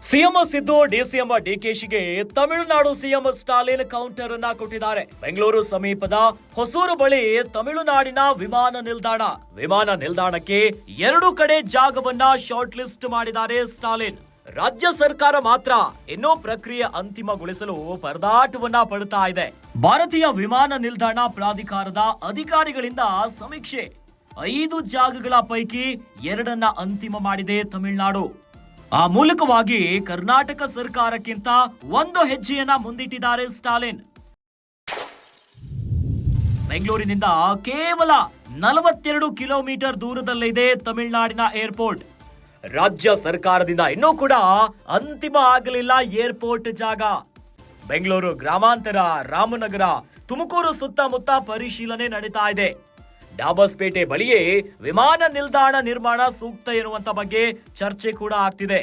CM Siddu DCM ಡಿಕೆಶಿಗೆ Tamil Nadu CM Stalin counter ಅನ್ನ ಕೊಟ್ಟಿದ್ದಾರೆ. ಬೆಂಗಳೂರು ಸಮೀಪದ ಹೊಸೂರು ಬಳಿ ತಮಿಳುನಾಡಿನ ವಿಮಾನ ನಿಲ್ದಾಣಕ್ಕೆ 2 ಕಡೆ ಜಾಗವನ್ನ ಶಾರ್ಟ್ ಲಿಸ್ಟ್ ಮಾಡಿದ್ದಾರೆ ಸ್ಟಾಲಿನ್. ರಾಜ್ಯ ಸರ್ಕಾರ ಮಾತ್ರ ಇನ್ನೂ ಪ್ರಕ್ರಿಯೆ ಅಂತಿಮಗೊಳಿಸಲು ಪರದಾಟವನ್ನ ಪಡುತ್ತಾ ಇದೆ. ಭಾರತೀಯ ವಿಮಾನ ನಿಲ್ದಾಣ ಪ್ರಾಧಿಕಾರದ ಅಧಿಕಾರಿಗಳಿಂದ ಸಮೀಕ್ಷೆ 5 ಜಾಗಗಳ ಪೈಕಿ 2 ಅಂತಿಮ ಮಾಡಿದೆ ತಮಿಳುನಾಡು. ಆ ಮೂಲಕವಾಗಿ ಕರ್ನಾಟಕ ಸರ್ಕಾರಕ್ಕಿಂತ 1 ಹೆಜ್ಜೆಯನ್ನ ಮುಂದಿಟ್ಟಿದ್ದಾರೆ ಸ್ಟಾಲಿನ್. ಬೆಂಗಳೂರಿನಿಂದ ಕೇವಲ 42 ಕಿಲೋಮೀಟರ್ ದೂರದಲ್ಲಿದೆ ತಮಿಳುನಾಡಿನ ಏರ್ಪೋರ್ಟ್. ರಾಜ್ಯ ಸರ್ಕಾರದಿಂದ ಇನ್ನೂ ಕೂಡ ಅಂತಿಮ ಆಗಲಿಲ್ಲ ಏರ್ಪೋರ್ಟ್ ಜಾಗ. ಬೆಂಗಳೂರು ಗ್ರಾಮಾಂತರ, ರಾಮನಗರ, ತುಮಕೂರು ಸುತ್ತಮುತ್ತ ಪರಿಶೀಲನೆ ನಡೀತಾ ಇದೆ. ಡಾಬಸ್ಪೇಟೆ ಬಳಿಯೇ ವಿಮಾನ ನಿಲ್ದಾಣ ನಿರ್ಮಾಣ ಸೂಕ್ತ ಎನ್ನುವಂತ ಬಗ್ಗೆ ಚರ್ಚೆ ಕೂಡ ಆಗ್ತಿದೆ.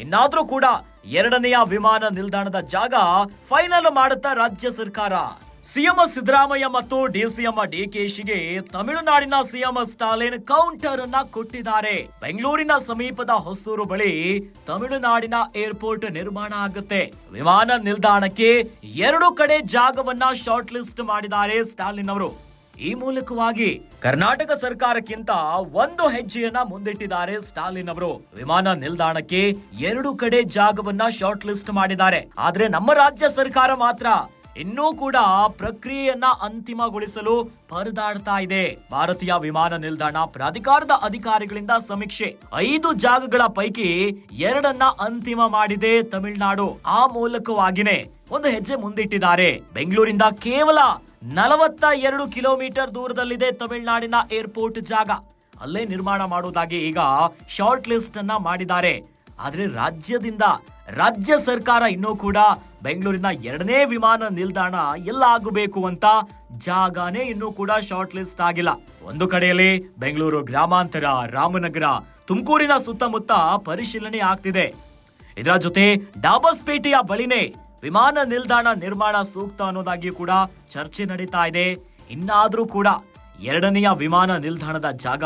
ಇನ್ನಾದ್ರೂ ಕೂಡ 2ನೇ ವಿಮಾನ ನಿಲ್ದಾಣದ ಜಾಗ ಫೈನಲ್ ಮಾಡುತ್ತಾ ರಾಜ್ಯ ಸರ್ಕಾರ. ಸಿಎಂ ಸಿದ್ದರಾಮಯ್ಯ ಮತ್ತು ಡಿಸಿಎಂ ಡಿಕೆಶಿಗೆ ತಮಿಳುನಾಡಿನ ಸಿಎಂ ಸ್ಟಾಲಿನ್ ಕೌಂಟರ್ ಅನ್ನ ಕೊಟ್ಟಿದ್ದಾರೆ. ಬೆಂಗಳೂರಿನ ಸಮೀಪದ ಹೊಸೂರು ಬಳಿ ತಮಿಳುನಾಡಿನ ಏರ್ಪೋರ್ಟ್ ನಿರ್ಮಾಣ ಆಗುತ್ತೆ. ವಿಮಾನ ನಿಲ್ದಾಣಕ್ಕೆ 2 ಕಡೆ ಜಾಗವನ್ನ ಶಾರ್ಟ್ ಲಿಸ್ಟ್ ಮಾಡಿದ್ದಾರೆ ಸ್ಟಾಲಿನ್ ಅವರು. ಈ ಮೂಲಕವಾಗಿ ಕರ್ನಾಟಕ ಸರ್ಕಾರಕ್ಕಿಂತ 1 ಹೆಜ್ಜೆಯನ್ನ ಮುಂದಿಟ್ಟಿದ್ದಾರೆ ಸ್ಟಾಲಿನ್ ಅವರು. ವಿಮಾನ ನಿಲ್ದಾಣಕ್ಕೆ 2 ಕಡೆ ಜಾಗವನ್ನ ಶಾರ್ಟ್ ಲಿಸ್ಟ್ ಮಾಡಿದ್ದಾರೆ. ಆದ್ರೆ ನಮ್ಮ ರಾಜ್ಯ ಸರ್ಕಾರ ಮಾತ್ರ ಇನ್ನೂ ಕೂಡ ಪ್ರಕ್ರಿಯೆಯನ್ನ ಅಂತಿಮಗೊಳಿಸಲು ಪರದಾಡ್ತಾ ಇದೆ. ಭಾರತೀಯ ವಿಮಾನ ನಿಲ್ದಾಣ ಪ್ರಾಧಿಕಾರದ ಅಧಿಕಾರಿಗಳಿಂದ ಸಮೀಕ್ಷೆ 5 ಜಾಗಗಳ ಪೈಕಿ 2 ಅಂತಿಮ ಮಾಡಿದೆ ತಮಿಳುನಾಡು. ಆ ಮೂಲಕವಾಗಿನೇ 1 ಹೆಜ್ಜೆ ಮುಂದಿಟ್ಟಿದ್ದಾರೆ. ಬೆಂಗಳೂರಿಂದ ಕೇವಲ 42 ಕಿಲೋಮೀಟರ್ ದೂರದಲ್ಲಿದೆ ತಮಿಳುನಾಡಿನ ಏರ್ಪೋರ್ಟ್ ಜಾಗ. ಅಲ್ಲೇ ನಿರ್ಮಾಣ ಮಾಡುವುದಾಗಿ ಈಗ ಶಾರ್ಟ್ ಲಿಸ್ಟ್ ಅನ್ನ ಮಾಡಿದ್ದಾರೆ. ಆದ್ರೆ ರಾಜ್ಯ ಸರ್ಕಾರ ಇನ್ನೂ ಕೂಡ ಬೆಂಗಳೂರಿನ 2ನೇ ವಿಮಾನ ನಿಲ್ದಾಣ ಎಲ್ಲಾಗಬೇಕು ಅಂತ ಜಾಗನೇ ಇನ್ನೂ ಕೂಡ ಶಾರ್ಟ್ ಲಿಸ್ಟ್ ಆಗಿಲ್ಲ. ಒಂದು ಕಡೆಯಲ್ಲಿ ಬೆಂಗಳೂರು ಗ್ರಾಮಾಂತರ, ರಾಮನಗರ, ತುಮಕೂರಿನ ಸುತ್ತಮುತ್ತ ಪರಿಶೀಲನೆ ಆಗ್ತಿದೆ. ಇದರ ಜೊತೆ ಡಾಬಸ್ಪೇಟೆಯ ಬಳಿನೇ ವಿಮಾನ ನಿಲ್ದಾಣ ನಿರ್ಮಾಣ ಸೂಕ್ತ ಅನ್ನೋದಾಗಿ ಕೂಡ ಚರ್ಚೆ ನಡೀತಾ ಇದೆ. ಇನ್ನಾದ್ರೂ ಕೂಡ 2ನೇ ವಿಮಾನ ನಿಲ್ದಾಣದ ಜಾಗ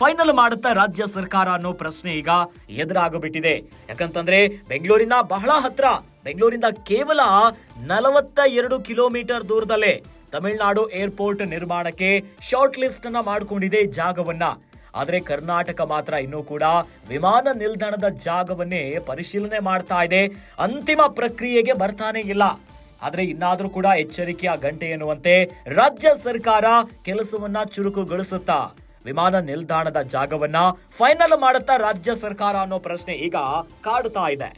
ಫೈನಲ್ ಮಾಡುತ್ತಾ ರಾಜ್ಯ ಸರ್ಕಾರ ಅನ್ನೋ ಪ್ರಶ್ನೆ ಈಗ ಎದುರಾಗಬಿಟ್ಟಿದೆ. ಯಾಕಂತಂದ್ರೆ ಬೆಂಗಳೂರಿನ ಬಹಳ ಹತ್ರ, ಬೆಂಗಳೂರಿಂದ ಕೇವಲ 42 ಕಿಲೋಮೀಟರ್ ದೂರದಲ್ಲೇ ತಮಿಳುನಾಡು ಏರ್ಪೋರ್ಟ್ ನಿರ್ಮಾಣಕ್ಕೆ ಶಾರ್ಟ್ ಲಿಸ್ಟ್ ಅನ್ನ ಮಾಡಿಕೊಂಡಿದೆ ಜಾಗವನ್ನ. ಆದ್ರೆ ಕರ್ನಾಟಕ ಮಾತ್ರ ಇನ್ನೂ ಕೂಡ ವಿಮಾನ ನಿಲ್ದಾಣದ ಜಾಗವನ್ನೇ ಪರಿಶೀಲನೆ ಮಾಡ್ತಾ ಇದೆ. ಅಂತಿಮ ಪ್ರಕ್ರಿಯೆಗೆ ಬರ್ತಾನೆ ಇಲ್ಲ. ಆದ್ರೆ ಇನ್ನಾದ್ರೂ ಕೂಡ ಎಚ್ಚರಿಕೆಯ ಗಂಟೆ ಎನ್ನುವಂತೆ ರಾಜ್ಯ ಸರ್ಕಾರ ಕೆಲಸವನ್ನ ಚುರುಕುಗೊಳಿಸುತ್ತಾ ವಿಮಾನ ನಿಲ್ದಾಣದ ಜಾಗವನ್ನ ಫೈನಲ್ ಮಾಡುತ್ತಾ ರಾಜ್ಯ ಸರ್ಕಾರ ಅನ್ನೋ ಪ್ರಶ್ನೆ ಈಗ ಕಾಡುತ್ತಾ ಇದೆ.